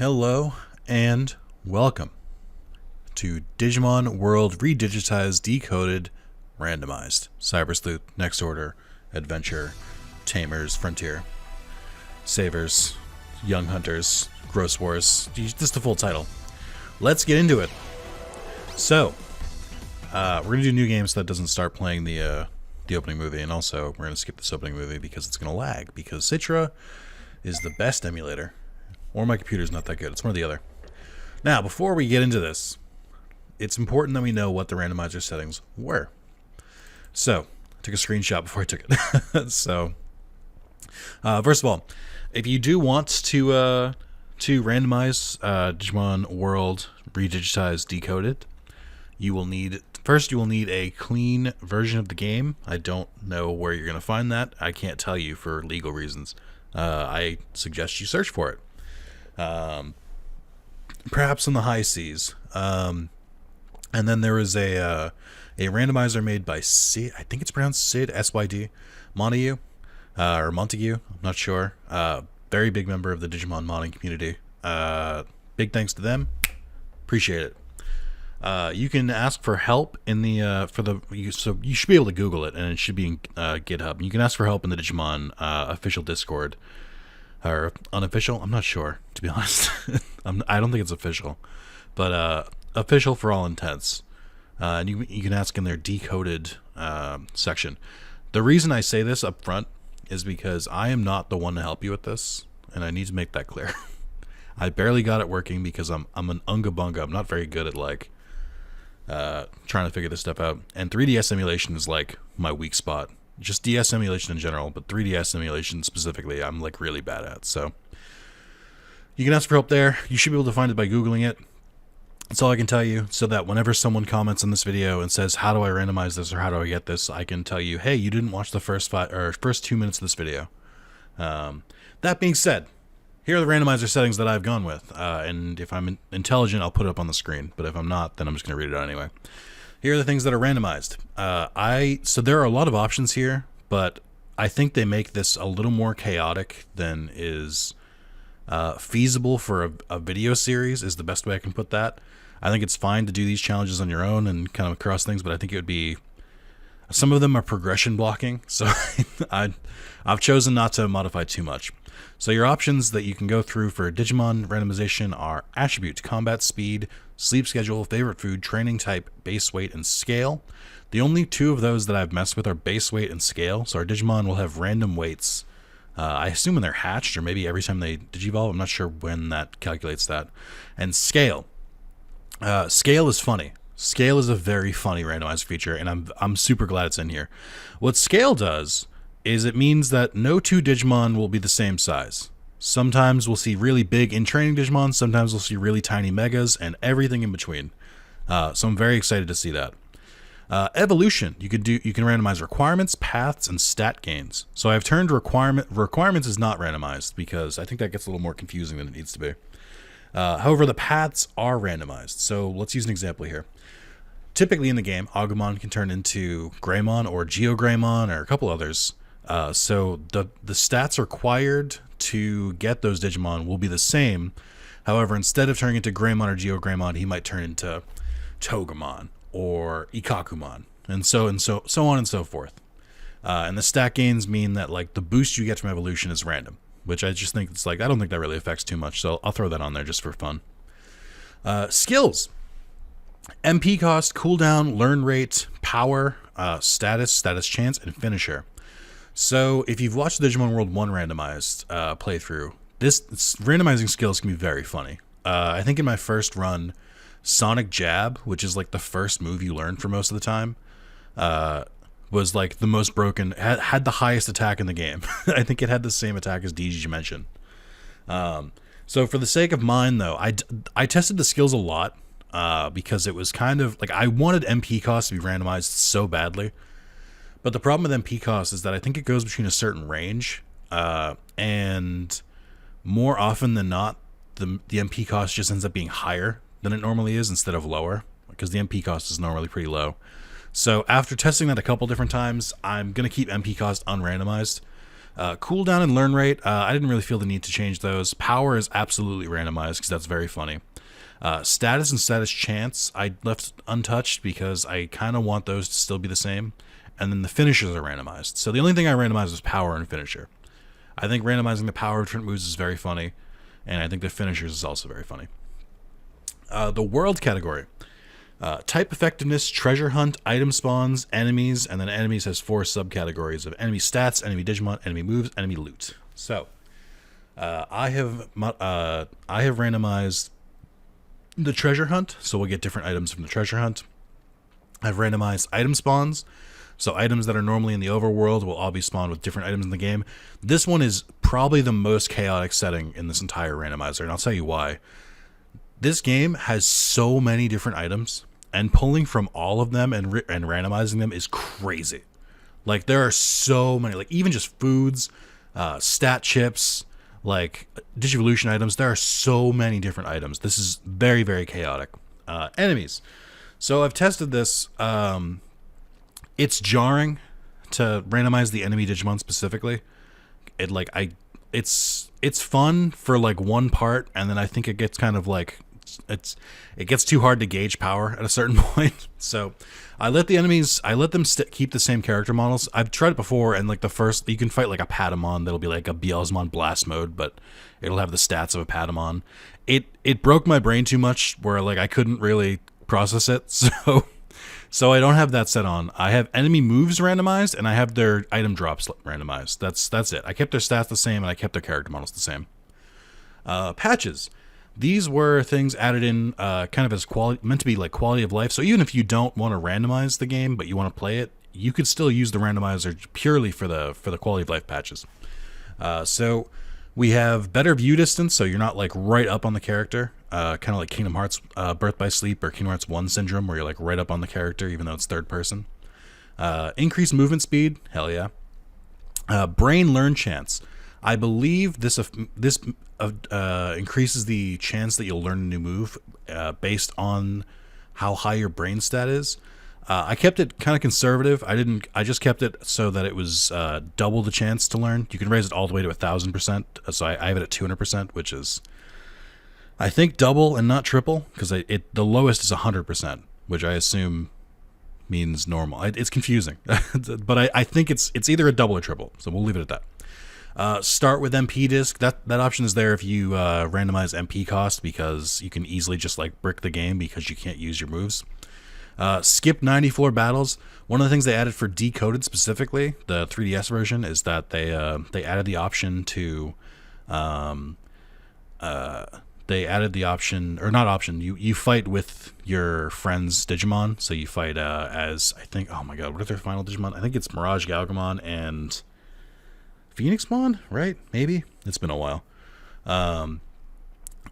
Hello and welcome to Digimon World Redigitized, Decoded, Randomized, Cyber Sleuth, Next Order, Adventure, Tamers, Frontier, Savers, Young Hunters, Gross Wars. This is the full title. Let's get into it. So, we're going to do new games so that doesn't start playing the opening movie, and also we're going to skip this opening movie because it's going to lag, because Citra is the best emulator. Or my computer's not that good. It's one or the other. Now, before we get into this, it's important that we know what the randomizer settings were. So, I took a screenshot before I took it. So, first of all, if you do want to randomize Digimon World Redigitized Decoded, you will need a clean version of the game. I don't know where you're going to find that. I can't tell you for legal reasons. I suggest you search for it. Perhaps in the high seas. And then there was a randomizer made by Sid, I think it's pronounced Sid, S-Y-D, Montague, or Montague, I'm not sure. Very big member of the Digimon modding community. Big thanks to them. Appreciate it. You can ask for help in the, so you should be able to Google it, and it should be in GitHub. You can ask for help in the Digimon official Discord. Or unofficial? I'm not sure, to be honest. I don't think it's official. But official for all intents. And you can ask in their Decoded section. The reason I say this up front is because I am not the one to help you with this. And I need to make that clear. I barely got it working because I'm an unga bunga. I'm not very good at trying to figure this stuff out. And 3DS emulation is like my weak spot. Just DS emulation in general, but 3DS emulation specifically, I'm like really bad at. So you can ask for help there. You should be able to find it by Googling it. That's all I can tell you, so that whenever someone comments on this video and says, how do I randomize this or how do I get this, I can tell you, hey, you didn't watch the first 2 minutes of this video. That being said, here are the randomizer settings that I've gone with. And if I'm intelligent, I'll put it up on the screen. But if I'm not, then I'm just going to read it out anyway. Here are the things that are randomized. So there are a lot of options here, but I think they make this a little more chaotic than is feasible for a video series, is the best way I can put that. I think it's fine to do these challenges on your own and kind of cross things, but I think it would be... Some of them are progression blocking, so I've chosen not to modify too much. So your options that you can go through for Digimon randomization are attribute, combat speed, sleep schedule, favorite food, training type, base weight, and scale. The only two of those that I've messed with are base weight and scale. So our Digimon will have random weights. I assume when they're hatched, or maybe every time they digivolve. I'm not sure when that calculates that. And scale. Scale is funny. Scale is a very funny randomized feature, and I'm super glad it's in here. What scale does is it means that no two Digimon will be the same size. Sometimes we'll see really big in-training Digimon, sometimes we'll see really tiny Megas, and everything in between. So I'm very excited to see that. Evolution, you can randomize requirements, paths, and stat gains. So I've turned requirements is not randomized, because I think that gets a little more confusing than it needs to be. However, the paths are randomized. So let's use an example here. Typically in the game, Agumon can turn into Greymon or Geogreymon or a couple others. So the stats required to get those Digimon will be the same. However, instead of turning into Greymon or Geogreymon, he might turn into Togemon or Ikakumon, and so on and so forth. And the stat gains mean that like the boost you get from evolution is random, which I just think it's like, I don't think that really affects too much. So I'll throw that on there just for fun. Skills. MP cost, cooldown, learn rate, power, status chance, and finisher. So if you've watched the Digimon World 1 randomized playthrough, this randomizing skills can be very funny. I think in my first run, Sonic Jab, which is like the first move you learn for most of the time, was like the most broken, had the highest attack in the game. I think it had the same attack as DG Dimension. So for the sake of mine though, I tested the skills a lot. Because it was kind of like I wanted MP cost to be randomized so badly, but the problem with MP cost is that I think it goes between a certain range, and more often than not, the MP cost just ends up being higher than it normally is instead of lower, because the MP cost is normally pretty low. So after testing that a couple different times, I'm gonna keep MP cost unrandomized. Cooldown and learn rate, I didn't really feel the need to change those. Power is absolutely randomized because that's very funny. Status and status chance I left untouched because I kind of want those to still be the same. And then the finishers are randomized. So the only thing I randomized was power and finisher. I think randomizing the power of different moves is very funny, and I think the finishers is also very funny. The world category. Type effectiveness, treasure hunt, item spawns, enemies, and then enemies has 4 subcategories of enemy stats, enemy Digimon, enemy moves, enemy loot. So, I have randomized the treasure hunt, so we'll get different items from the treasure hunt. I've randomized item spawns, so items that are normally in the overworld will all be spawned with different items in the game. This one is probably the most chaotic setting in this entire randomizer, and I'll tell you why. This game has so many different items, and pulling from all of them and randomizing them is crazy. Like, there are so many, like, even just foods, stat chips, like, Digivolution items. There are so many different items. This is very, very chaotic. Enemies. So I've tested this. It's jarring to randomize the enemy Digimon specifically. It's fun for, like, one part, and then I think it gets kind of, like, it gets too hard to gauge power at a certain point. So I let the enemies, keep the same character models. I've tried it before, and like the first, you can fight like a Patamon that'll be like a Beelzemon blast mode, but it'll have the stats of a Patamon. It broke my brain too much where like I couldn't really process it. So I don't have that set on. I have enemy moves randomized, and I have their item drops randomized. That's it. I kept their stats the same, and I kept their character models the same. Patches. These were things added in kind of as meant to be like quality of life. So even if you don't want to randomize the game, but you want to play it, you could still use the randomizer purely for the quality of life patches. So we have better view distance, so you're not like right up on the character, kind of like Kingdom Hearts Birth by Sleep or Kingdom Hearts 1 syndrome, where you're like right up on the character even though it's third person. Increased movement speed, hell yeah. Brain learn chance. I believe this increases the chance that you'll learn a new move based on how high your brain stat is. I kept it kind of conservative. I just kept it so that it was double the chance to learn. You can raise it all the way to 1,000%. So I have it at 200%, which is, I think, double and not triple, because the lowest is 100%, which I assume means normal. It's confusing, but I think it's either a double or triple. So we'll leave it at that. Start with MP disc. That option is there if you randomize MP cost, because you can easily just like brick the game because you can't use your moves. Skip 90 floor battles. One of the things they added for Decoded specifically, the 3DS version, is that they added the option to you fight with your friend's Digimon. So you fight as, I think, oh my god, what are their final Digimon? I think it's Mirage Galgamon and Phoenixmon, right? Maybe. It's been a while.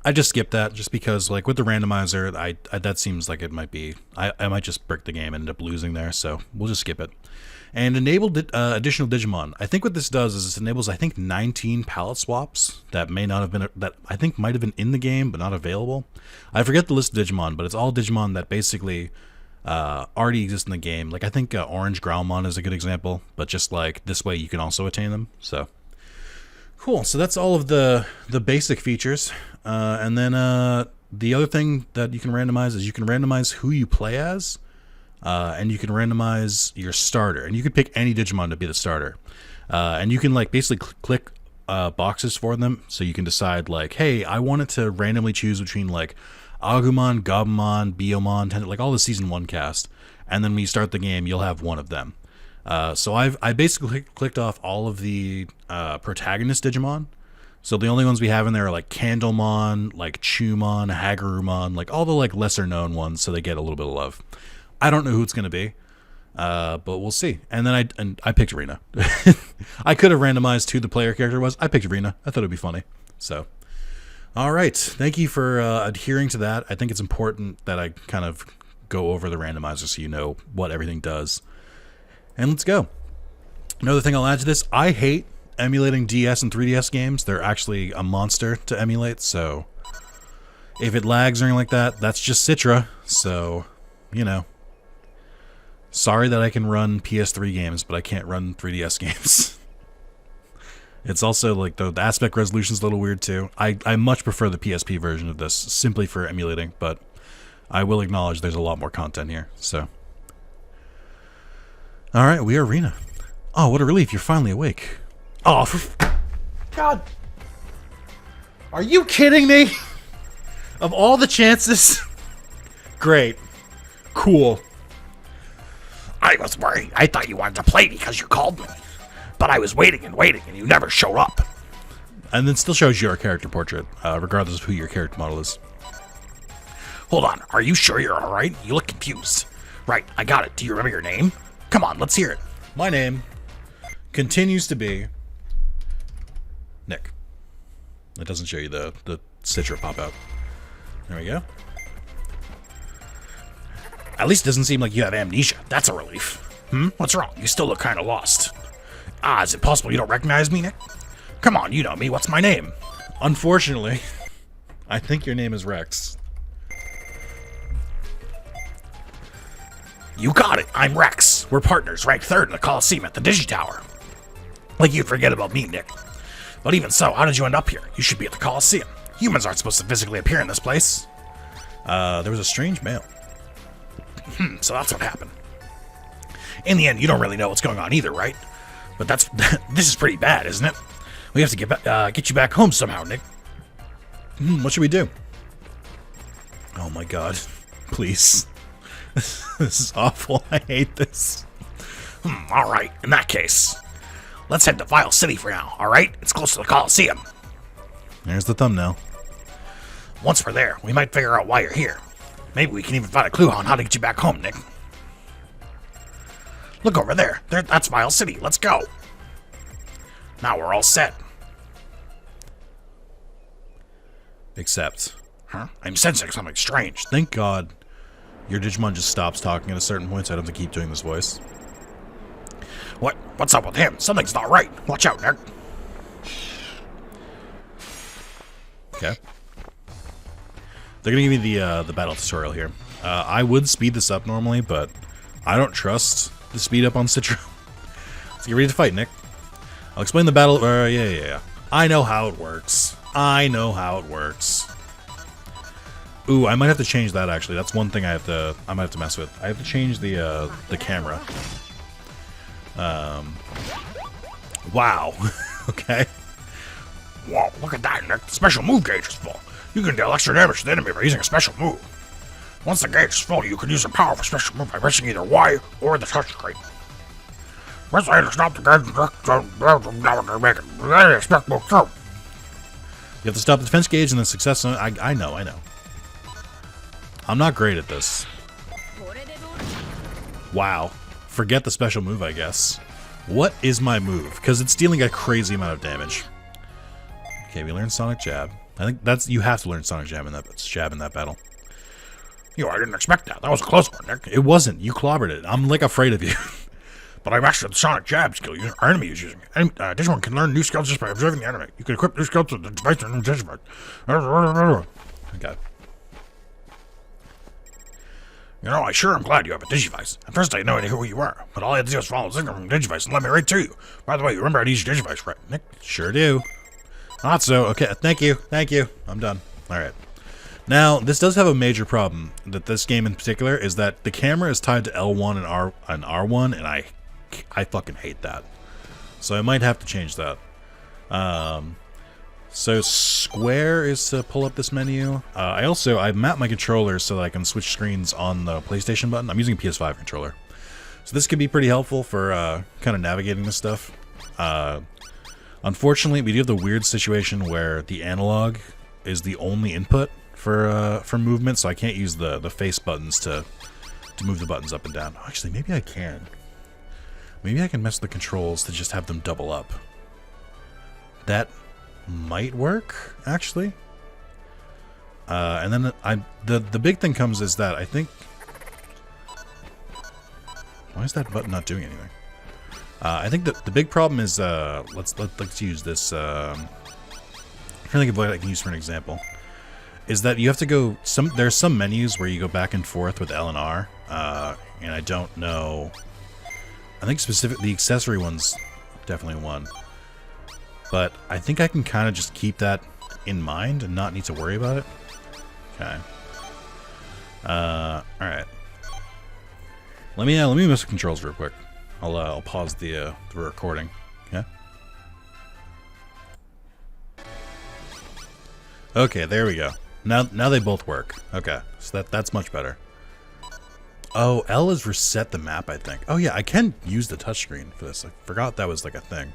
I just skipped that just because, like, with the randomizer, I that seems like it might be, I might just brick the game and end up losing there, so we'll just skip it. And enabled additional Digimon. I think what this does is it enables, I think, 19 palette swaps that may not have been, that I think might have been in the game but not available. I forget the list of Digimon, but it's all Digimon that basically already exist in the game. Like, I think Orange Growlmon is a good example, but just like this way you can also attain them. So cool. So that's all of the basic features, and then the other thing that you can randomize is you can randomize who you play as, and you can randomize your starter, and you can pick any Digimon to be the starter, and you can like basically click boxes for them, so you can decide like, hey, I wanted to randomly choose between like Agumon, Gabumon, Biyomon, like all the season 1 cast, and then when you start the game, you'll have one of them. So I basically clicked off all of the protagonist Digimon. So the only ones we have in there are like Candlemon, like Chumon, Hagurumon, like all the like lesser known ones, so they get a little bit of love. I don't know who it's gonna be, but we'll see. And then I picked Rena. I could have randomized who the player character was. I picked Rena. I thought it'd be funny. So, all right. Thank you for adhering to that. I think it's important that I kind of go over the randomizer so you know what everything does. And let's go. Another thing I'll add to this, I hate emulating DS and 3DS games. They're actually a monster to emulate, so if it lags or anything like that, that's just Citra. So, you know, sorry that I can run PS3 games, but I can't run 3DS games. It's also like the aspect resolution's a little weird too. I much prefer the PSP version of this simply for emulating, but I will acknowledge there's a lot more content here. So, all right, we are Rena. Oh, what a relief! You're finally awake. Oh, God! Are you kidding me? Of all the chances, great, cool. I was worried. I thought you wanted to play because you called me. But I was waiting and you never showed up. And then still shows your character portrait, regardless of who your character model is. Hold on, are you sure you're alright? You look confused. Right, I got it. Do you remember your name? Come on, let's hear it. My name continues to be Nick. It doesn't show you the Citra pop out. There we go. At least it doesn't seem like you have amnesia. That's a relief. What's wrong? You still look kind of lost. Is it possible you don't recognize me, Nick? Come on, you know me. What's my name? Unfortunately, I think your name is Rex. You got it. I'm Rex. We're partners, ranked third in the Coliseum at the Digitower. Like you'd forget about me, Nick. But even so, how did you end up here? You should be at the Coliseum. Humans aren't supposed to physically appear in this place. There was a strange mail. So that's what happened. In the end, you don't really know what's going on either, right? But this is pretty bad, isn't it? We have to get you back home somehow, Nick. What should we do? Oh my god. Please. This is awful. I hate this. Alright, in that case, let's head to Vile City for now, alright? It's close to the Coliseum. There's the thumbnail. Once we're there, we might figure out why you're here. Maybe we can even find a clue on how to get you back home, Nick. Look over there. That's Vile City. Let's go. Now we're all set. Except, I'm sensing something strange. thank God your Digimon just stops talking at a certain point so I don't have to keep doing this voice. What's up with him? Something's not right. Watch out, Nick. Okay. They're gonna give me the battle tutorial here. I would speed this up normally, but I don't trust the speed up on Citra. So get ready to fight, Nick. I'll explain the battle. Yeah. I know how it works. Ooh, I might have to change that actually. That's one thing I might have to mess with. I have to change the camera. Wow. Okay. Whoa, look at that, Nick. The special move gauge is full. You can deal extra damage to the enemy by using a special move. Once the gauge is full, you can use a powerful special move by pressing either Y or the touchscreen. Press A to stop the gauge and make it expectable through. You have to stop the defense gauge and then success. I know. I'm not great at this. Wow. Forget the special move, I guess. What is my move? Because it's dealing a crazy amount of damage. Okay, we learned Sonic Jab. I think you have to learn Sonic Jab in that battle. I didn't expect that. That was a close one, Nick. It wasn't. You clobbered it. I'm like afraid of you. But I mastered the Sonic Jab skill our enemy is using. Digimon can learn new skills just by observing the enemy. You can equip new skills with the device and Digimon. Okay. I sure am glad you have a Digivice. At first I had no idea who you were, but all I had to do was follow the signal from the Digivice and let me right to you. By the way, you remember how to use your Digivice, right, Nick? Sure do. Not so. Okay, thank you. I'm done. Alright. Now, this does have a major problem, that this game in particular, is that the camera is tied to L1 and R1, and I fucking hate that. So I might have to change that. So square is to pull up this menu. I've mapped my controller so that I can switch screens on the PlayStation button. I'm using a PS5 controller. So this could be pretty helpful for kind of navigating this stuff. Unfortunately, we do have the weird situation where the analog is the only input for movement, so I can't use the face buttons to move the buttons up and down. Actually, maybe I can. Maybe I can mess with the controls to just have them double up. That might work, actually. And then the big thing comes is that I think... Why is that button not doing anything? I think that the big problem is, let's use this, I'm trying to think of what I can use for an example. Is that you have to go, there's some menus where you go back and forth with L and R, and I don't know, I think the accessory one's definitely one. But I think I can kind of just keep that in mind and not need to worry about it. Okay. Alright. Let me mess with controls real quick. I'll pause the recording. Okay. Okay, there we go. Now they both work. Okay, so that's much better. Oh, L is reset the map, I think. Oh yeah, I can use the touchscreen for this. I forgot that was like a thing.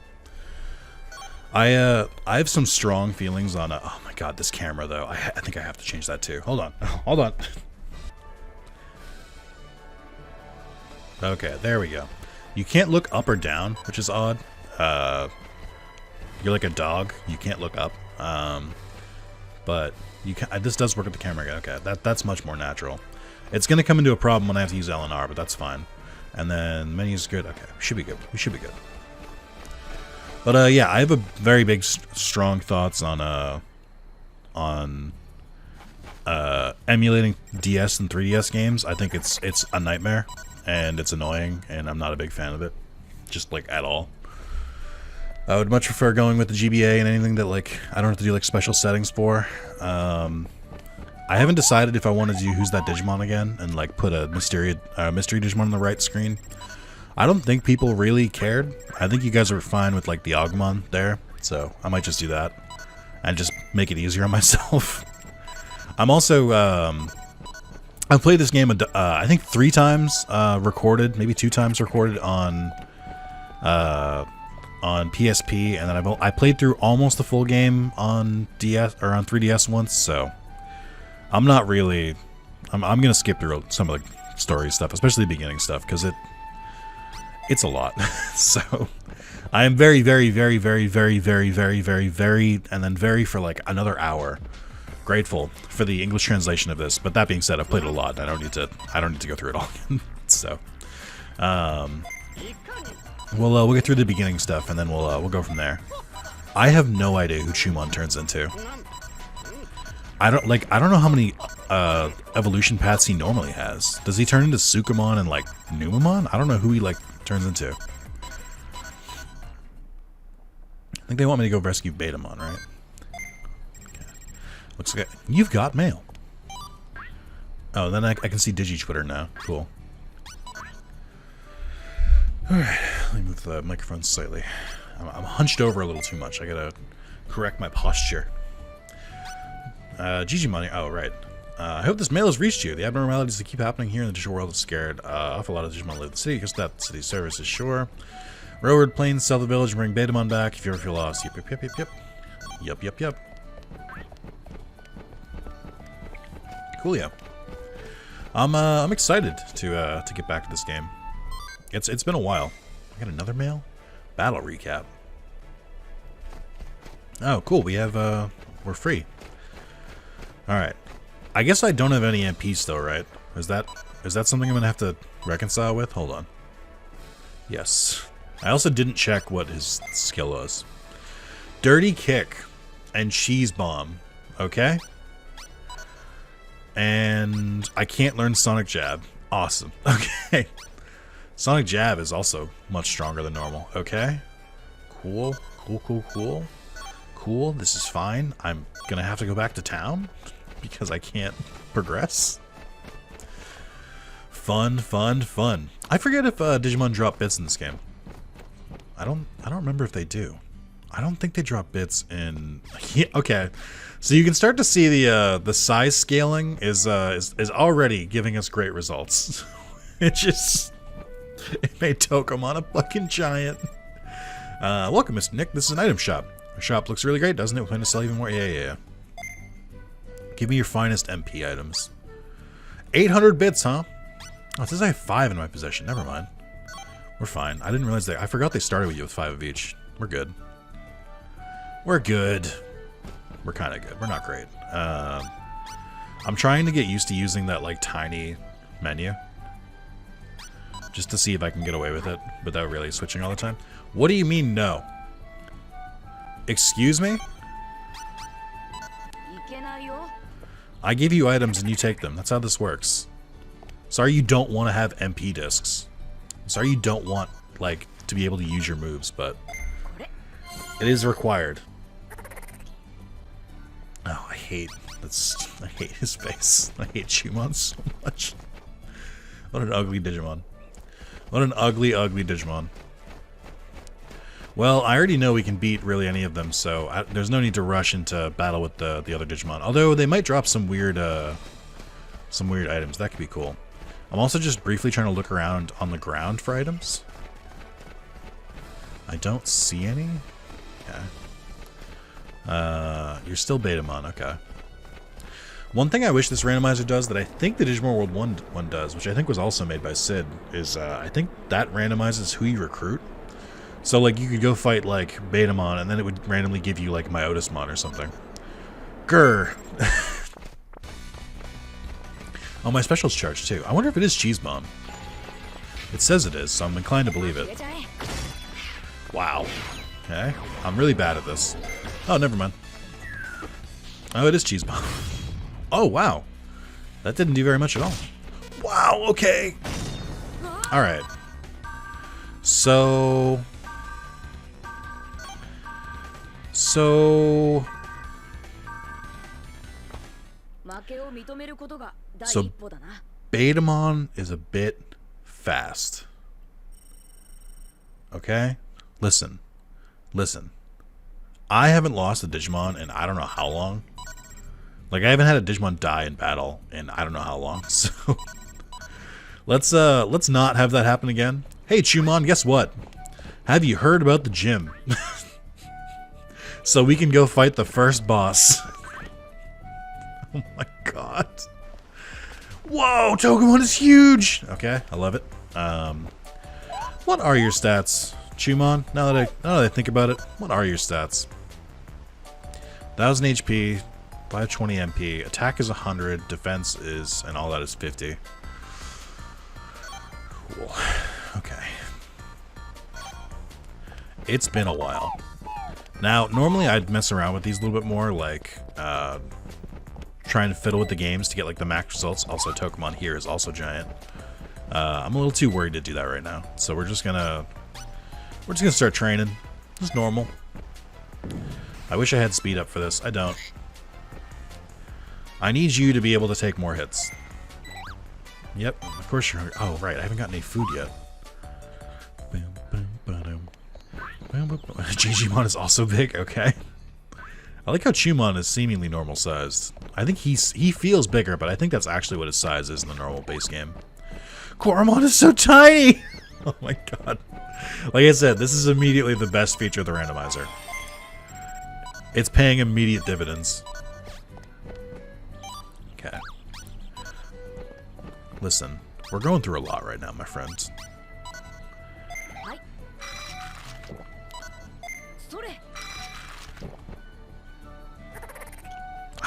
I have some strong feelings on. Oh my god, this camera though. I think I have to change that too. Hold on, hold on. Okay, there we go. You can't look up or down, which is odd. You're like a dog. You can't look up. But you can. This does work with the camera. Okay, that's much more natural. It's gonna come into a problem when I have to use L and R, but that's fine. And then menu's good. Okay, should be good. We should be good. But yeah, I have a very big, strong thoughts on emulating DS and 3DS games. I think it's a nightmare, and it's annoying, and I'm not a big fan of it, just like at all. I would much prefer going with the GBA and anything that like I don't have to do like special settings for. I haven't decided if I want to do Who's That Digimon again and like put a mystery Digimon on the right screen. I don't think people really cared. I think you guys are fine with like the Agumon there, so I might just do that and just make it easier on myself. I'm also I've played this game I think 3 times recorded, maybe 2 times recorded on PSP, and then I played through almost the full game on DS or on 3DS once, so I'm not really. I'm gonna skip through some of the story stuff, especially the beginning stuff, because it's a lot. So I am very, very, very, very, very, very, very, very, very, and then very for like another hour. Grateful for the English translation of this, but that being said, I've played it a lot. I don't need to go through it all again. So, we'll get through the beginning stuff, and then we'll go from there. I have no idea who Chumon turns into. I don't know how many evolution paths he normally has. Does he turn into Sukamon and like Numamon? I don't know who he like turns into. I think they want me to go rescue Betamon, right? Okay. Looks like you've got mail. Oh, then I can see Digi-Twitter now. Cool. Alright, let me move the microphone slightly. I'm hunched over a little too much. I gotta correct my posture. Digimon. Oh, right. I hope this mail has reached you. The abnormalities that keep happening here in the digital world have scared off a lot of Digimon live in the city, because that city service is sure. Railroad planes, sell the village, and bring Betamon back if you ever feel lost. Yep, yep, yep, yep, yep. Yep, yep, yep. Coolio. I'm excited to get back to this game. It's been a while. I got another mail? Battle recap. Oh, cool. We have we're free. Alright. I guess I don't have any MPs though, right? Is that something I'm gonna have to reconcile with? Hold on. Yes. I also didn't check what his skill was. Dirty Kick and Cheese Bomb. Okay? And I can't learn Sonic Jab. Awesome. Okay. Sonic Jab is also much stronger than normal. Okay. Cool. Cool, cool, cool. Cool. This is fine. I'm gonna have to go back to town because I can't progress. Fun, fun, fun. I forget if Digimon drop bits in this game. I don't remember if they do. I don't think they drop bits in. Yeah, okay, so you can start to see the size scaling is already giving us great results. It made Tokomon a fucking giant. Welcome, Mr. Nick. This is an item shop. Our shop looks really great, doesn't it? We plan to sell even more. Yeah. Give me your finest MP items. 800 bits, huh? Oh, it says I have 5 in my possession. Never mind. We're fine. I didn't realize I forgot they started with you with 5 of each. We're good. We're good. We're kind of good. We're not great. I'm trying to get used to using that like tiny menu, just to see if I can get away with it without really switching all the time. What do you mean no? Excuse me? I give you items and you take them. That's how this works. Sorry you don't want to have MP discs. Sorry you don't want, like, to be able to use your moves, but It is required. Oh, I hate his face. I hate Digimon so much. What an ugly Digimon. What an ugly, ugly Digimon. Well, I already know we can beat really any of them, so there's no need to rush into battle with the other Digimon. Although they might drop some weird items. That could be cool. I'm also just briefly trying to look around on the ground for items. I don't see any. Okay. You're still Betamon. Okay. One thing I wish this randomizer does that I think the Digimon World 1 does, which I think was also made by Sid, is I think that randomizes who you recruit. So, like, you could go fight, like, Betamon, and then it would randomly give you, like, Myotismon or something. Grr. Oh, my special's charged, too. I wonder if it is Cheesemon. It says it is, so I'm inclined to believe it. Wow. Okay. I'm really bad at this. Oh, never mind. Oh, it is Cheesemon. Oh, wow. That didn't do very much at all. Wow, okay. Alright. So... Betamon is a bit fast. Okay? Listen. I haven't lost a Digimon in I don't know how long. Like, I haven't had a Digimon die in battle in I don't know how long. So let's not have that happen again. Hey, Chumon, guess what? Have you heard about the gym? So we can go fight the first boss. Oh my god. Whoa, Togemon is huge! Okay, I love it. What are your stats, Chumon? Now that I think about it, what are your stats? 1000 HP, 520 MP, attack is 100, defense is, and all that is 50. Cool. Okay. It's been a while. Now, normally I'd mess around with these a little bit more, like, trying to fiddle with the games to get, like, the max results. Also, Togemon here is also giant. I'm a little too worried to do that right now. So we're just gonna start training. Just normal. I wish I had speed up for this. I don't. I need you to be able to take more hits. Yep, of course you're hungry. Oh, right, I haven't gotten any food yet. Digimon is also big, okay. I like how Chumon is seemingly normal sized. I think he feels bigger, but I think that's actually what his size is in the normal base game. Koromon is so tiny! Oh my god. Like I said, this is immediately the best feature of the randomizer. It's paying immediate dividends. Okay. Listen, we're going through a lot right now, my friends.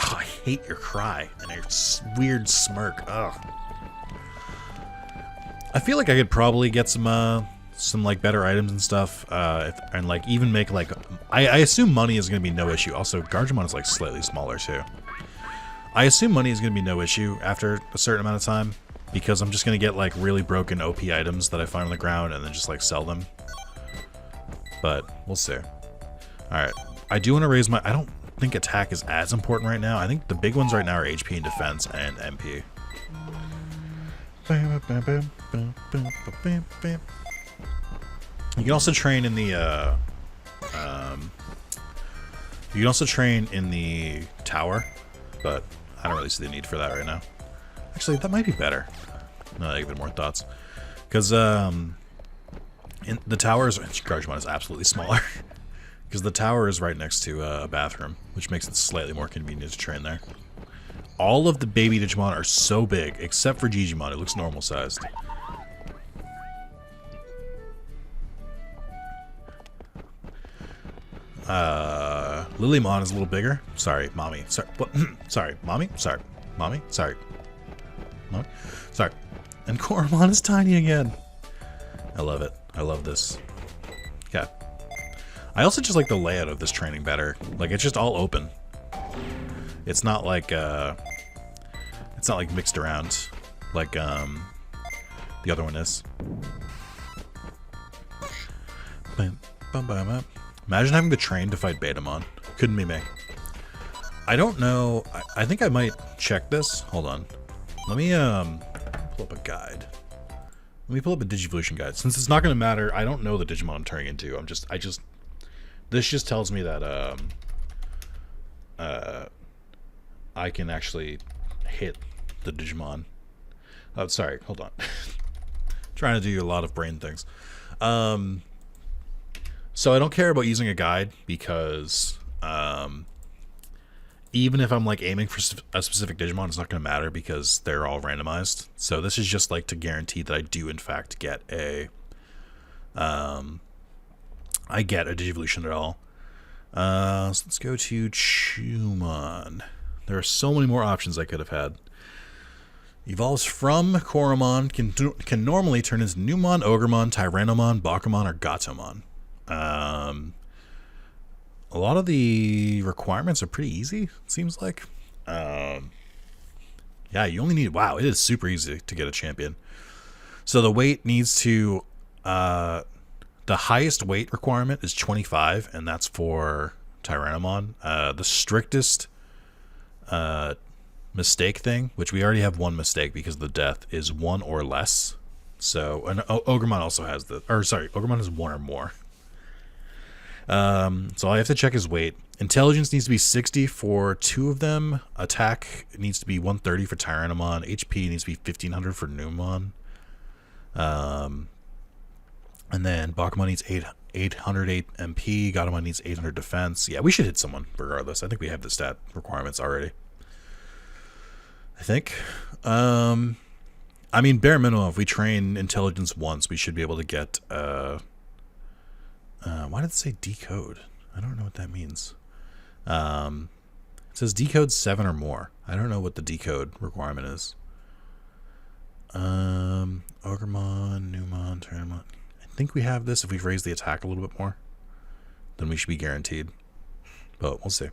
Oh, I hate your cry and your weird smirk. Ugh. I feel like I could probably get some like better items and stuff, and like even make like I assume money is gonna be no issue. Also, Gargemon is like slightly smaller too. I assume money is gonna be no issue after a certain amount of time because I'm just gonna get like really broken OP items that I find on the ground and then just like sell them. But we'll see. All right, I do want to raise my. I don't think attack is as important right now. I think the big ones right now are HP and defense and MP. You can also train in the you can also train in the tower, but I don't really see the need for that right now. Actually, that might be better. No, I give it more thoughts. Because in the towers, Gargemon is absolutely smaller. Because the tower is right next to a bathroom, which makes it slightly more convenient to train there. All of the baby Digimon are so big, except for Digimon. It looks normal sized. Lilymon is a little bigger. Sorry, mommy. Sorry. What? Sorry, mommy. Sorry, mommy. Sorry, mommy. Sorry. And Koromon is tiny again. I love it. I love this. Okay. I also just like the layout of this training better. Like, it's just all open. It's not like mixed around like the other one is. Imagine having to train to fight Betamon. Couldn't be me. I don't know. I think I might check this. Hold on. Let me pull up a guide. Let me pull up a Digivolution guide. Since it's not going to matter, I don't know the Digimon I'm turning into. This just tells me that I can actually hit the Digimon. Oh, sorry. Hold on. Trying to do a lot of brain things. So I don't care about using a guide because even if I'm like aiming for a specific Digimon, it's not going to matter because they're all randomized. So this is just like to guarantee that I do in fact get a Digivolution at all. So let's go to Chumon. There are so many more options I could have had. Evolves from Koromon, can normally turn into Numon, Ogremon, Tyrannomon, Bakumon, or Gatomon. A lot of the requirements are pretty easy, it seems like. Yeah, you only need... Wow, it is super easy to get a champion. So the weight needs to... the highest weight requirement is 25, and that's for Tyrannomon. The strictest mistake thing, which we already have one mistake because of the death, is 1 or less. So, and Ogremon also has the... Or, sorry, Ogremon has 1 or more. So I have to check his weight. Intelligence needs to be 60 for 2 of them. Attack needs to be 130 for Tyrannomon. HP needs to be 1500 for Numon. And then Bakumon needs 808 MP. Gatomon needs 800 defense. Yeah, we should hit someone regardless. I think we have the stat requirements already. I think. I mean, bare minimum, if we train intelligence once, we should be able to get... why did it say Decode? I don't know what that means. It says Decode 7 or more. I don't know what the Decode requirement is. Ogremon, Numon, Tyrannomon. I think we have this. If we raise the attack a little bit more, then we should be guaranteed. But we'll see.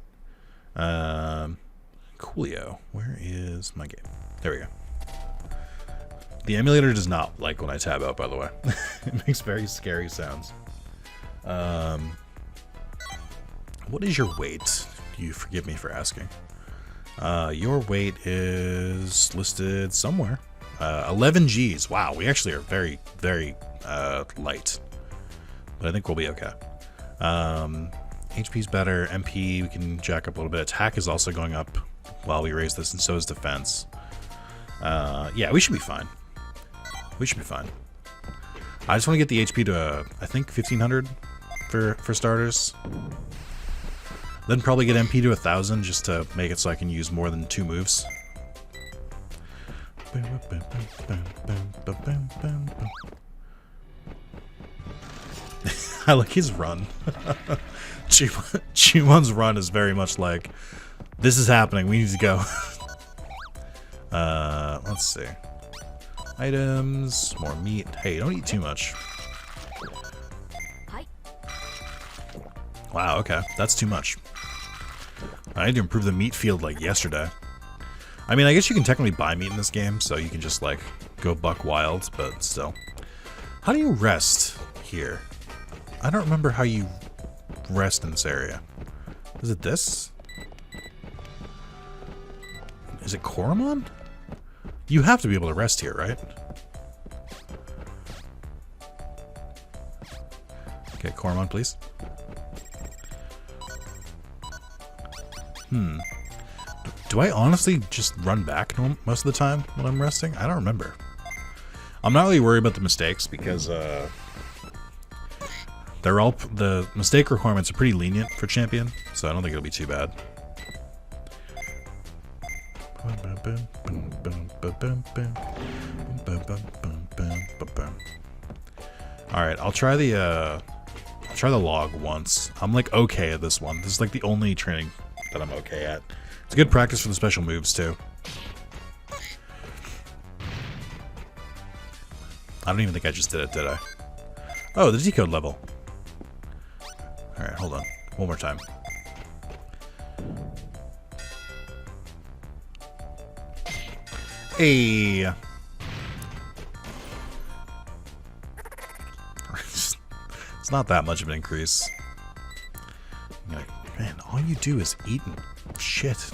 Coolio. Where is my game? There we go. The emulator does not like when I tab out, by the way. It makes very scary sounds. What is your weight? You forgive me for asking. Your weight is listed somewhere. 11 Gs. Wow, we actually are very, very light. But I think we'll be okay. HP's better. MP, we can jack up a little bit. Attack is also going up while we raise this, and so is defense. Yeah, we should be fine. We should be fine. I just want to get the HP to, I think, 1500 for starters. Then probably get MP to 1000 just to make it so I can use more than 2 moves. I like his run. Chumon's run is very much like, this is happening, we need to go. Let's see. Items, more meat. Hey, don't eat too much. Wow, okay. That's too much. I need to improve the meat field like yesterday. I mean, I guess you can technically buy meat in this game, so you can just, like, go buck wild, but still. How do you rest here? I don't remember how you rest in this area. Is it this? Is it Koromon? You have to be able to rest here, right? Okay, Koromon, please. Do I honestly just run back most of the time when I'm resting? I don't remember. I'm not really worried about the mistakes because they're all... The mistake requirements are pretty lenient for champion, so I don't think it'll be too bad. Alright, I'll try the log once. I'm like okay at this one. This is like the only training that I'm okay at. It's good practice for the special moves too. I don't even think I just did it, did I? Oh, the Decode level. Alright, hold on. One more time. Hey. It's not that much of an increase. you do is eating shit.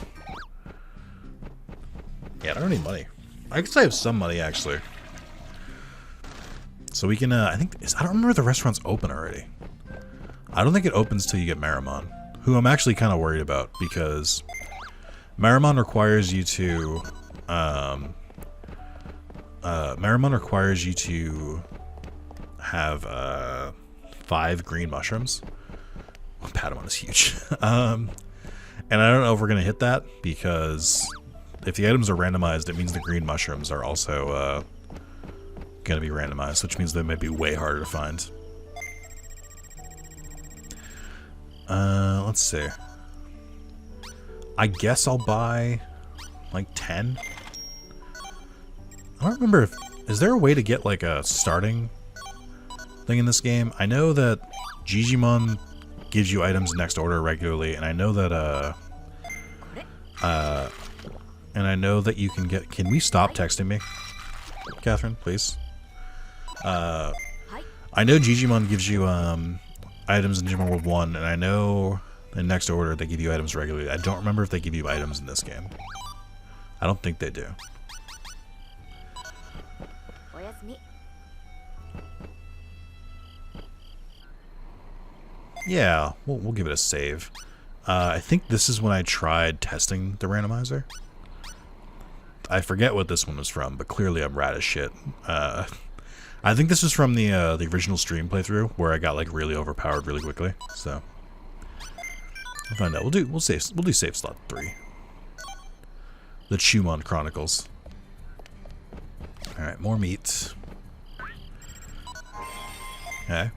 Yeah, I don't have any money. I guess I have some money, actually. So we can, I don't remember if the restaurant's open already. I don't think it opens till you get Marimon, who I'm actually kind of worried about, because Marimon requires you to, have, 5 green mushrooms. Oh, Patamon is huge. And I don't know if we're going to hit that, because if the items are randomized, it means the green mushrooms are also, going to be randomized, which means they might be way harder to find. Let's see. I guess I'll buy like 10. I don't remember if... Is there a way to get like a starting thing in this game? I know that Digimon gives you items in next order regularly, and I know that you can get... Can we stop texting me? Catherine, please. I know Digimon gives you items in Digimon World 1, and I know in next order they give you items regularly. I don't remember if they give you items in this game. I don't think they do. Yeah, we'll give it a save. I think this is when I tried testing the randomizer. I forget what this one was from, but clearly I'm rad as shit. I think this is from the original stream playthrough where I got like really overpowered really quickly. So we'll find out. We'll do save slot 3. The Chumon Chronicles. All right, more meat. Okay,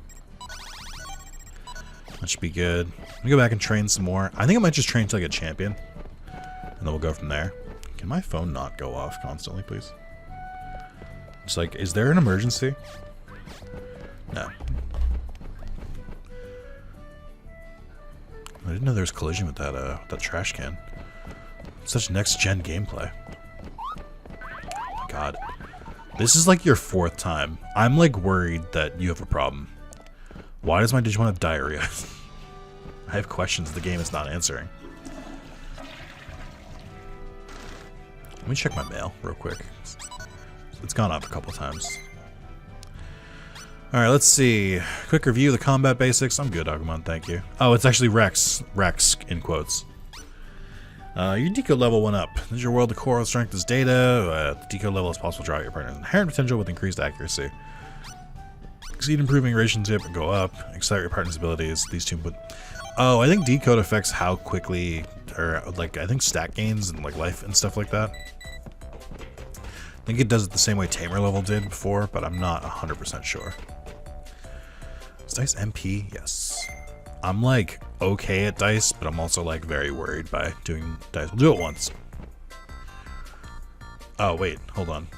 that should be good. Let me go back and train some more. I think I might just train till I get champion, and then we'll go from there. Can my phone not go off constantly, please? It's like, is there an emergency? No. I didn't know there was collision with that trash can. Such next-gen gameplay. Oh my god. This is like your 4th time. I'm like worried that you have a problem. Why does my Digimon have diarrhea? I have questions the game is not answering. Let me check my mail real quick. It's gone up a couple times. Alright, let's see. Quick review of the combat basics. I'm good, Agumon, thank you. Oh, it's actually Rex. Rex, in quotes. Your Decode level went up. This is your world, the core of strength is data. The Decode level is possible to draw your partner's inherent potential with increased accuracy. Exceed improving relationship and go up. Excite your partner's abilities. These two put... Oh, I think Decode affects how quickly... Or, like, I think stat gains and, like, life and stuff like that. I think it does it the same way Tamer level did before, but I'm not 100% sure. Is Dice MP? Yes. I'm like okay at Dice, but I'm also like very worried by doing Dice. We'll do it once. Oh, wait. Hold on.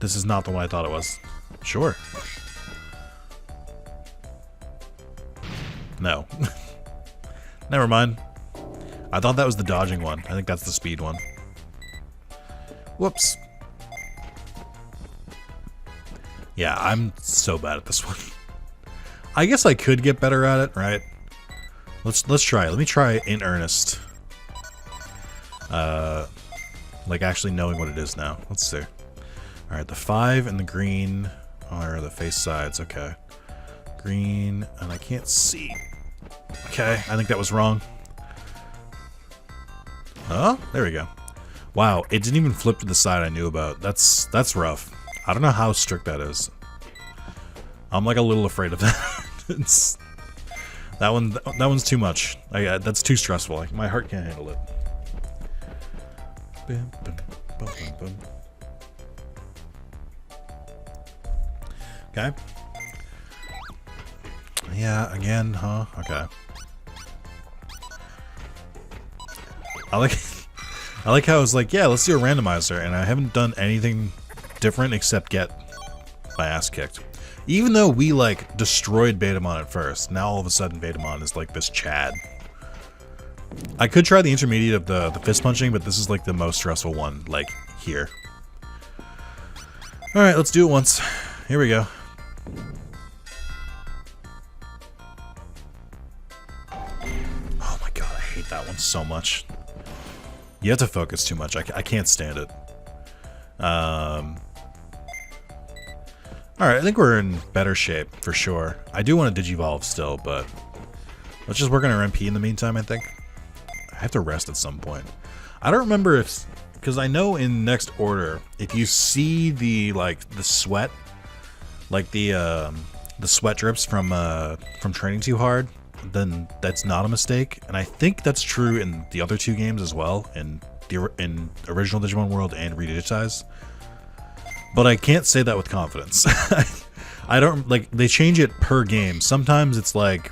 This is not the one I thought it was. Sure. No. Never mind. I thought that was the dodging one. I think that's the speed one. Whoops. Yeah, I'm so bad at this one. I guess I could get better at it, right? Let's try it. Let me try in earnest. Like actually knowing what it is now. Let's see. Alright, the 5 and the green are the face sides. Okay. Green, and I can't see. Okay, I think that was wrong. Oh, there we go. Wow, it didn't even flip to the side I knew about. That's rough. I don't know how strict that is. I'm like a little afraid of that. That one's too much. That's too stressful. Like, my heart can't handle it. Bum, bum, bum, bum, bum. Okay. Yeah, again, huh? Okay. I like how I was like, yeah, let's do a randomizer, and I haven't done anything different except get my ass kicked. Even though we, like, destroyed Betamon at first, now all of a sudden Betamon is like this Chad. I could try the intermediate of the fist punching, but this is like the most stressful one, like, here. Alright, let's do it once. Here we go. that one so much. You have to focus too much. I can't stand it. Alright, I think we're in better shape, for sure. I do want to Digivolve still, but let's just work on our MP in the meantime, I think. I have to rest at some point. I don't remember if... Because I know in Next Order, if you see the, like, the sweat, like the sweat drips from training too hard, then that's not a mistake. And I think that's true in the other two games as well, in original Digimon World and Redigitized. But I can't say that with confidence. I don't, like, they change it per game. Sometimes it's like,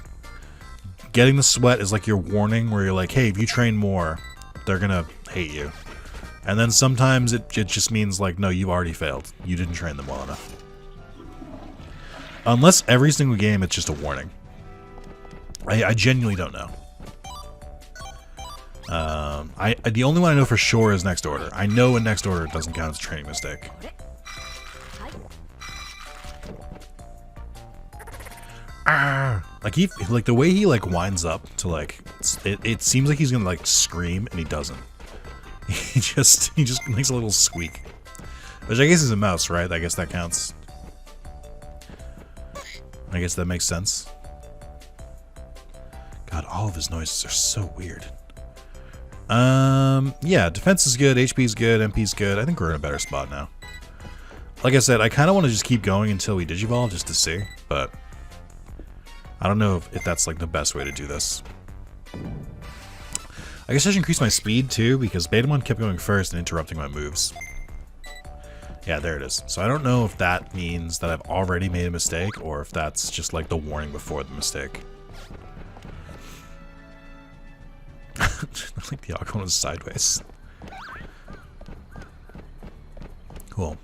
getting the sweat is like your warning where you're like, hey, if you train more, they're gonna hate you. And then sometimes it just means like, no, you've already failed. You didn't train them well enough. Unless every single game it's just a warning. I genuinely don't know. The only one I know for sure is Next Order. I know in Next Order it doesn't count as a training mistake. Like the way he like winds up to like it seems like he's gonna like scream and he doesn't. He just makes a little squeak. Which I guess is a mouse, right? I guess that counts. I guess that makes sense. God, all of his noises are so weird. Yeah, defense is good, HP is good, MP is good. I think we're in a better spot now. Like I said, I kind of want to just keep going until we Digivolve just to see, but I don't know if that's like the best way to do this. I guess I should increase my speed too, because Betamon kept going first and interrupting my moves. Yeah, there it is. So I don't know if that means that I've already made a mistake, or if that's just like the warning before the mistake. I think the Aquan was sideways. Cool.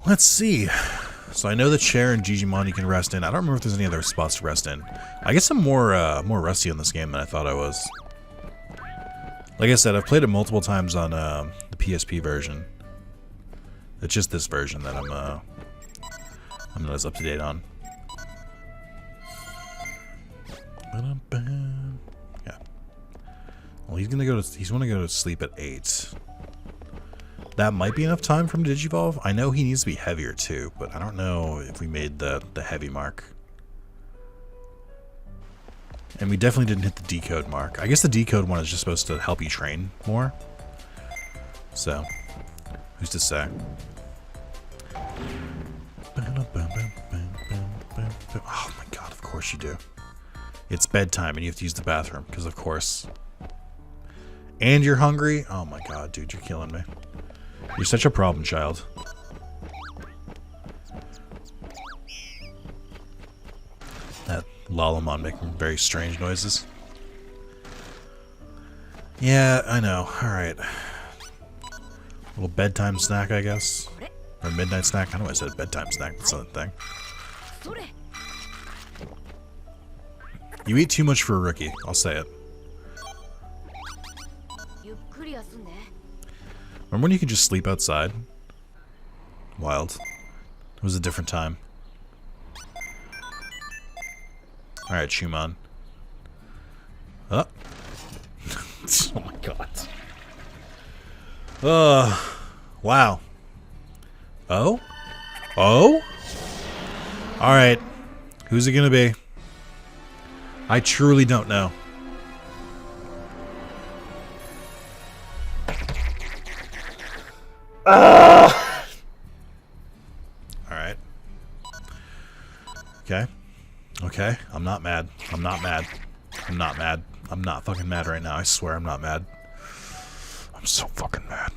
Let's see. So I know the chair and Digimon you can rest in. I don't remember if there's any other spots to rest in. I guess I'm more rusty on this game than I thought I was. Like I said, I've played it multiple times on the PSP version. It's just this version that I'm not as up to date on. Yeah. Well, he's gonna go to sleep at 8. That might be enough time for him to Digivolve. I know he needs to be heavier too, but I don't know if we made the heavy mark. And we definitely didn't hit the Decode mark. I guess the Decode one is just supposed to help you train more. So, who's to say? Oh my god, of course you do. It's bedtime and you have to use the bathroom, because of course. And you're hungry? Oh my god, dude, you're killing me. You're such a problem child. That Lalamon making very strange noises. Yeah, I know. Alright. Little bedtime snack, I guess. Or midnight snack. I know I said bedtime snack. That's not a thing. You eat too much for a rookie. I'll say it. Remember when you could just sleep outside? Wild. It was a different time. Alright, Shumon. Oh. Oh my god. Wow. Oh? Oh? Alright. Who's it gonna be? I truly don't know. Alright. Okay. Okay. I'm not mad. I'm not mad. I'm not mad. I'm not fucking mad right now. I swear I'm not mad. I'm so fucking mad.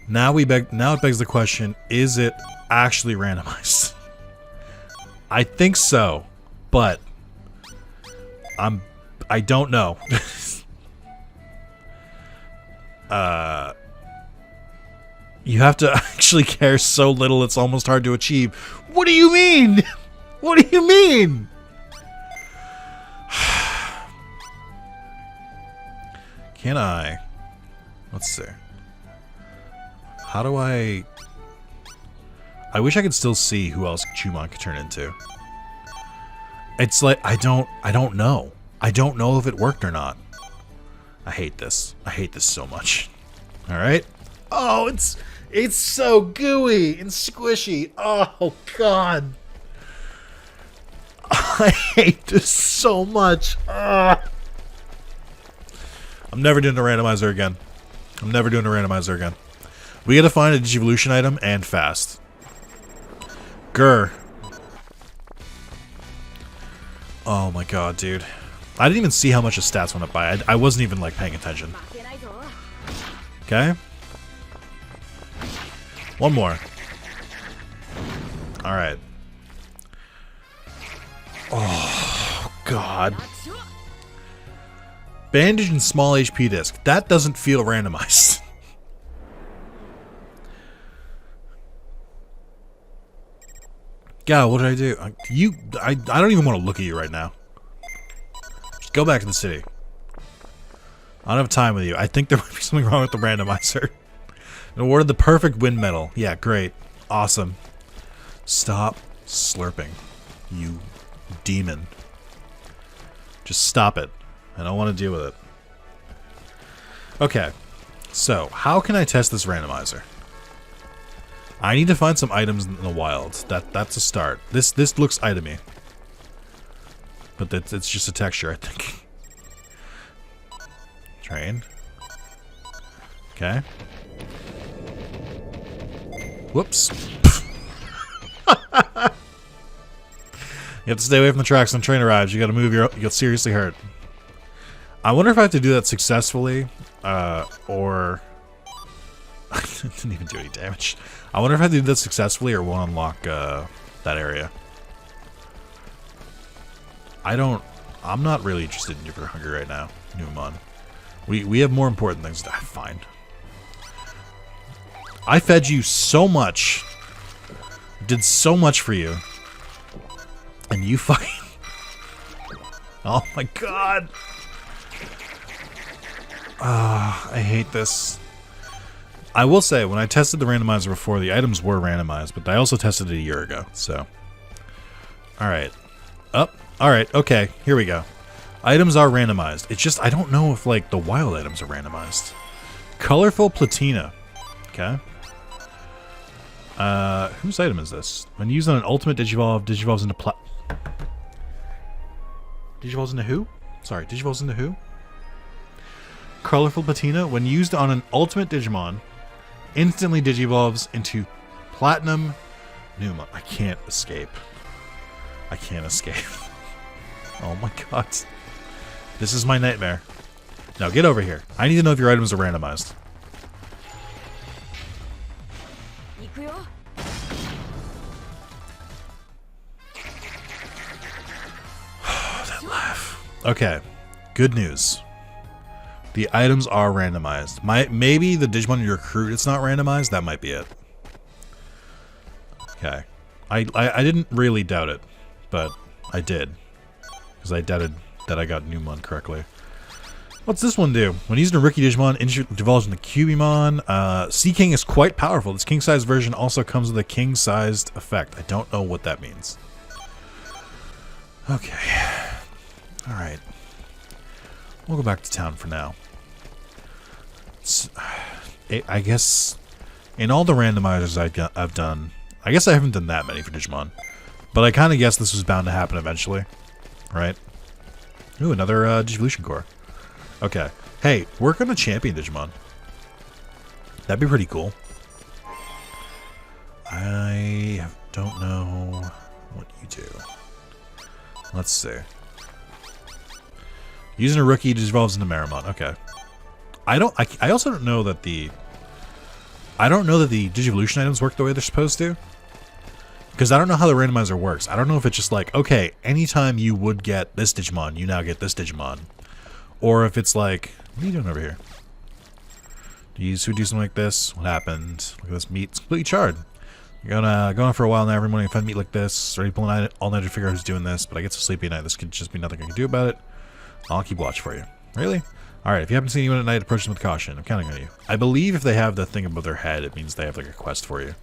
Now it begs the question, is it actually randomized? I think so, but I don't know. You have to actually care so little it's almost hard to achieve. What do you mean? What do you mean? Can I? Let's see. How do I wish I could still see who else Chumon could turn into. It's like, I don't know. I don't know if it worked or not. I hate this. I hate this so much. Alright? Oh, it's so gooey and squishy. Oh, God. I hate this so much. Ugh. I'm never doing a randomizer again. I'm never doing a randomizer again. We gotta find a Digivolution item and fast. Grr. Oh my god, dude. I didn't even see how much his stats went up by. I wasn't even, like, paying attention. Okay. One more. Alright. Oh, God. Bandage and small HP disc. That doesn't feel randomized. God, what did I do? I don't even want to look at you right now. Just go back to the city. I don't have time with you. I think there might be something wrong with the randomizer. And awarded the perfect wind medal. Yeah, great. Awesome. Stop slurping. You demon. Just stop it. I don't want to deal with it. Okay. So, how can I test this randomizer? I need to find some items in the wild. That's a start. This looks itemy. But it's just a texture, I think. Train. Okay. Whoops. You have to stay away from the tracks when the train arrives. You gotta move, you'll get seriously hurt. I wonder if I have to do that successfully, or... I didn't even do any damage. I wonder if I have to do that successfully or won't unlock, that area. I'm not really interested in your hunger right now, Numon. We have more important things to find. I fed you so much. Did so much for you. And you fucking... Oh my god. I hate this. I will say, when I tested the randomizer before, the items were randomized, but I also tested it a year ago, so... Alright. Alright, okay, here we go. Items are randomized. It's just, I don't know if, like, the wild items are randomized. Colorful Platina. Okay. Whose item is this? When used on an ultimate Digivolve, Digivolves into Digivolves into who? Sorry, Digivolves into who? Colorful Platina, when used on an ultimate Digimon, instantly Digivolves into Platinum Numon. I can't escape. I can't escape. Oh my god. This is my nightmare. Now get over here. I need to know if your items are randomized. That laugh. Okay. Good news. The items are randomized. Maybe the Digimon you recruit, it's not randomized. That might be it. Okay. I didn't really doubt it, but I did. Because I doubted that I got Numon correctly. What's this one do? When using a rookie Digimon, devolves into Cubimon. Sea King is quite powerful. This king-sized version also comes with a king-sized effect. I don't know what that means. Okay. Alright. We'll go back to town for now. I guess in all the randomizers I've done, I guess I haven't done that many for Digimon, but I kind of guess this was bound to happen eventually, right? Ooh, another Digivolution core. Okay. Hey, work on a champion Digimon. That'd be pretty cool. I don't know what you do. Let's see. Using a rookie devolves into Marimon. Okay. I also don't know that the Digivolution items work the way they're supposed to. Because I don't know how the randomizer works. I don't know if it's just like, okay, anytime you would get this Digimon, you now get this Digimon. Or if it's like, what are you doing over here? Do you do something like this? What happened? Look at this meat. It's completely charred. You're gonna go on for a while now. Every morning I find meat like this. Already pulling all night to figure out who's doing this, but I get so sleepy at night. This could just be nothing I can do about it. I'll keep watch for you. Really? Alright, if you happen to see anyone at night, approach them with caution. I'm counting on you. I believe if they have the thing above their head, it means they have like a quest for you.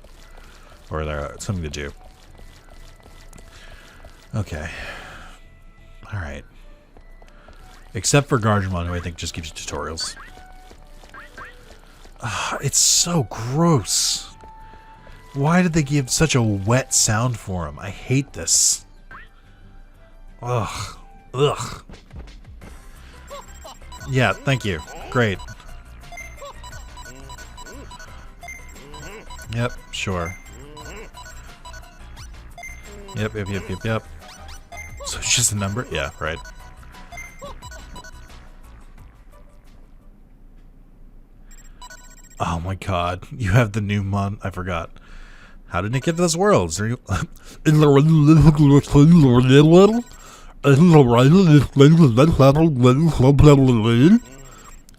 Or they're something to do. Okay. Alright. Except for Gargemon, who I think just gives you tutorials. It's so gross. Why did they give such a wet sound for him? I hate this. Ugh. Ugh. Yeah, thank you. Great. Yep, sure. Yep. So it's just a number? Yeah, right. Oh my god. You have the new mon. I forgot. How did Nick get to this world? Is there any...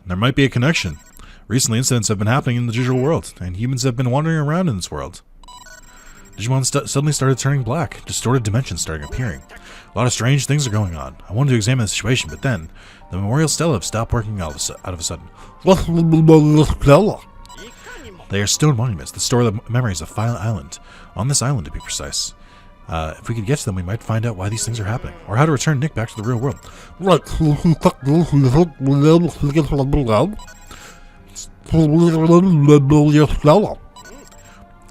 There might be a connection. Recently, incidents have been happening in the digital world, and humans have been wandering around in this world. Digimon suddenly started turning black. Distorted dimensions started appearing. A lot of strange things are going on. I wanted to examine the situation, but then the memorial stela stopped working out of a sudden. They are stone monuments that store the memories of Violet Island. On this island, to be precise. If we could get to them, we might find out why these things are happening, or how to return Nick back to the real world.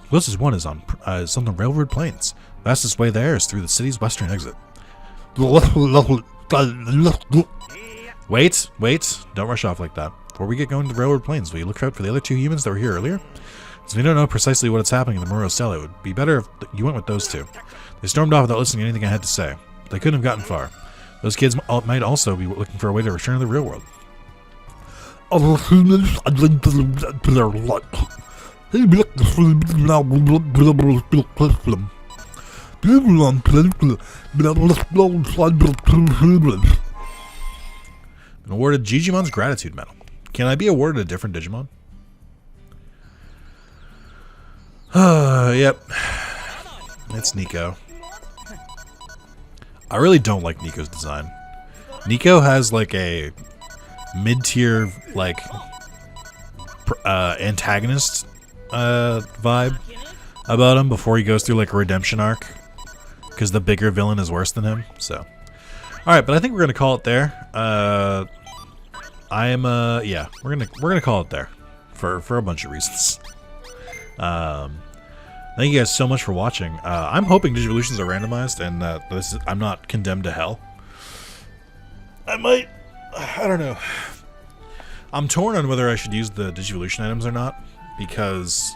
Closest one is on the railroad plains. Fastest way there is through the city's western exit. Wait, don't rush off like that. Before we get going to the railroad plains, will you look out for the other two humans that were here earlier? Since we don't know precisely what's happening in the Memorial Stela, it would be better if you went with those two. They stormed off without listening to anything I had to say. But they couldn't have gotten far. Those kids might also be looking for a way to return to the real world. Other humans been awarded Digimon's Gratitude Medal. Can I be awarded a different Digimon? Yep. It's Nico. I really don't like Nico's design. Nico has like a mid-tier like antagonist vibe about him before he goes through like a redemption arc, because the bigger villain is worse than him. So, all right, but I think we're gonna call it there. Yeah, we're gonna call it there for a bunch of reasons. Thank you guys so much for watching. I'm hoping Digivolutions are randomized and that I'm not condemned to hell. I don't know. I'm torn on whether I should use the Digivolution items or not, because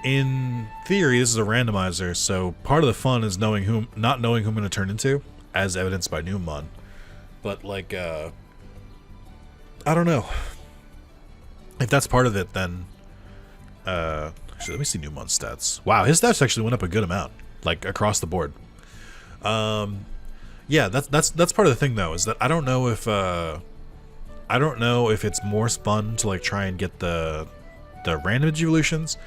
in theory this is a randomizer, so part of the fun is not knowing who I'm going to turn into, as evidenced by Numon. But like, I don't know. If that's part of it, then actually, let me see Numon's stats. Wow, his stats actually went up a good amount, like across the board. Yeah, that's part of the thing though, is that I don't know if it's more fun to like try and get the random evolutions.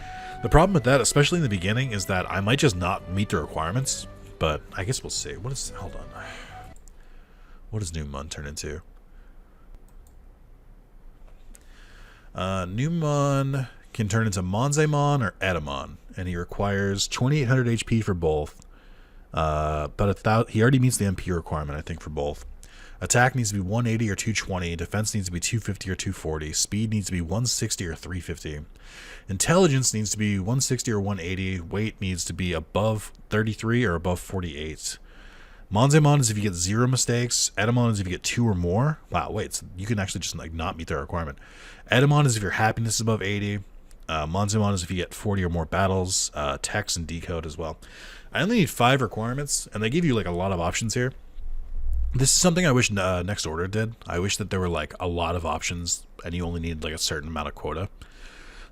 The problem with that, especially in the beginning, is that I might just not meet the requirements. But I guess we'll see. Hold on. What does Numon turn into? Numon can turn into Monzaemon or Edamon, and he requires 2800 HP for both. But he already meets the MP requirement, I think, for both. Attack needs to be 180 or 220. Defense needs to be 250 or 240. Speed needs to be 160 or 350. Intelligence needs to be 160 or 180. Weight needs to be above 33 or above 48. Monzaemon is if you get 0 mistakes. Edamon is if you get 2 or more. Wow, wait, so you can actually just like not meet the requirement. Edamon is if your happiness is above 80. Monzaemon is if you get 40 or more battles. Text and Decode as well. I only need 5 requirements, and they give you like a lot of options here. This is something I wish Next Order did. I wish that there were like a lot of options, and you only need like a certain amount of quota.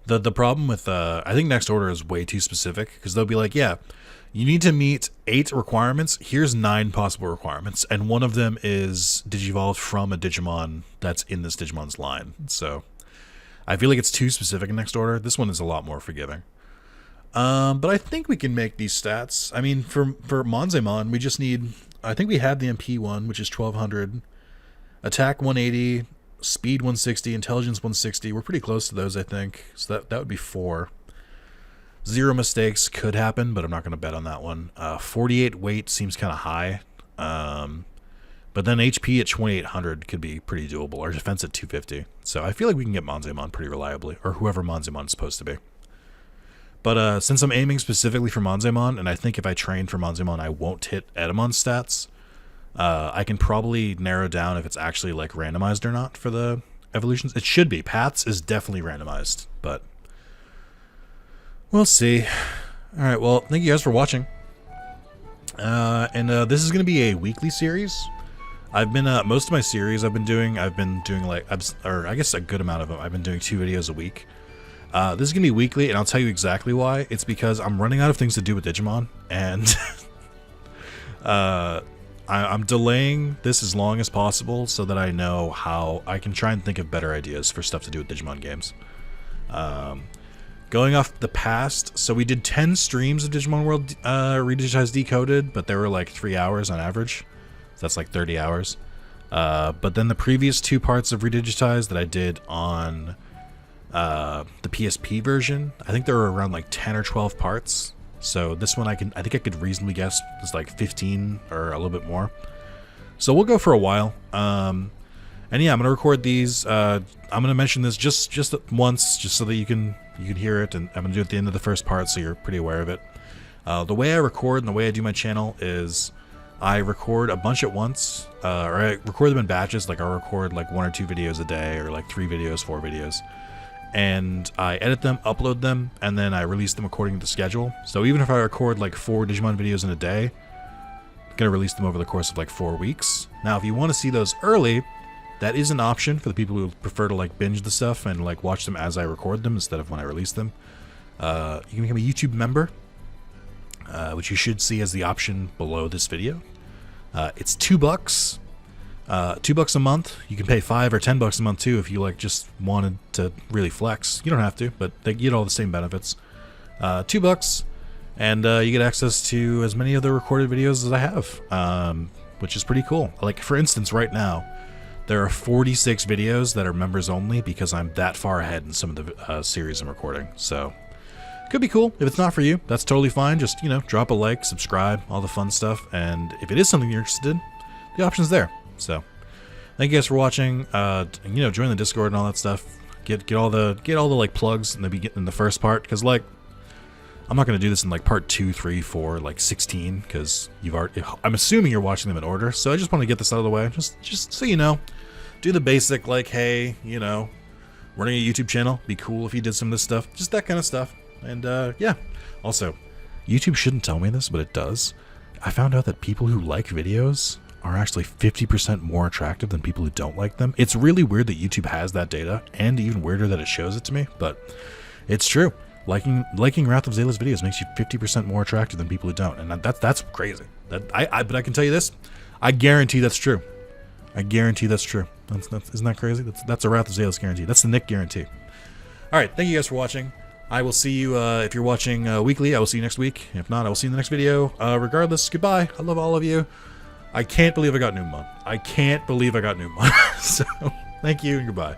The problem with I think Next Order is way too specific, because they'll be like, yeah, you need to meet 8 requirements. Here's 9 possible requirements, and one of them is Digivolved from a Digimon that's in this Digimon's line. So I feel like it's too specific in Next Order. This one is a lot more forgiving. But I think we can make these stats. I mean, for Monzaemon, we just need, I think we have the MP one, which is 1200, attack 180, speed 160, intelligence 160. We're pretty close to those, I think. So that would be 4. 0 mistakes could happen, but I'm not going to bet on that one. 48 weight seems kind of high. But then HP at 2800 could be pretty doable, or defense at 250. So I feel like we can get Monzemon pretty reliably, or whoever Monzemon is supposed to be. But since I'm aiming specifically for Monzemon, and I think if I train for Monzemon I won't hit Edamon stats, I can probably narrow down if it's actually like randomized or not for the evolutions. It should be. Pats is definitely randomized, but we'll see. Alright, well, thank you guys for watching. This is going to be a weekly series. I've been, most of my series I've been doing like, or I guess a good amount of them, I've been doing 2 videos a week. This is going to be weekly, and I'll tell you exactly why. It's because I'm running out of things to do with Digimon, and I'm delaying this as long as possible so that I know how I can try and think of better ideas for stuff to do with Digimon games. Going off the past, so we did 10 streams of Digimon World Redigitized Decoded, but they were like 3 hours on average. So that's like 30 hours. But then the previous 2 parts of Redigitized that I did on the PSP version, I think there were around like 10 or 12 parts. So this one I think I could reasonably guess it's like 15 or a little bit more. So we'll go for a while. And yeah, I'm gonna record these. I'm gonna mention this just once, just so that you can hear it, and I'm gonna do it at the end of the first part, so you're pretty aware of it. The way I record and the way I do my channel is I record a bunch at once, or I record them in batches. Like I'll record like 1 or 2 videos a day, or like 3 videos, 4 videos. And I edit them, upload them, and then I release them according to schedule. So even if I record like 4 Digimon videos in a day, I'm gonna release them over the course of like 4 weeks. Now, if you want to see those early, that is an option for the people who prefer to like binge the stuff and like watch them as I record them instead of when I release them. You can become a YouTube member, which you should see as the option below this video. It's $2. $2 a month. You can pay $5 or $10 a month too if you like just wanted to really flex. You don't have to, but they get all the same benefits. $2, and you get access to as many of the recorded videos as I have, which is pretty cool. Like for instance, right now there are 46 videos that are members only because I'm that far ahead in some of the series I'm recording. So could be cool. If it's not for you, that's totally fine. Just, you know, drop a like, subscribe, all the fun stuff, and if it is something you're interested in, the option's there. So, thank you guys for watching. You know, join the Discord and all that stuff. Get all the like plugs in the first part, because like I'm not gonna do this in like part 2, 3, 4, like 16, because I'm assuming you're watching them in order. So I just want to get this out of the way, just so you know. Do the basic like, hey, you know, running a YouTube channel. Be cool if you did some of this stuff, just that kind of stuff. And yeah. Also, YouTube shouldn't tell me this, but it does. I found out that people who like videos are actually 50% more attractive than people who don't like them. It's really weird that YouTube has that data, and even weirder that it shows it to me, but it's true. Liking Wrath of Zalis videos makes you 50% more attractive than people who don't, and that's crazy. But I can tell you this, I guarantee that's true. I guarantee that's true. Isn't that crazy? That's a Wrath of Zalis guarantee. That's the Nick guarantee. All right, thank you guys for watching. I will see you, if you're watching weekly, I will see you next week. If not, I will see you in the next video. Regardless, goodbye. I love all of you. I can't believe I got Numon. I can't believe I got Numon. So, thank you and goodbye.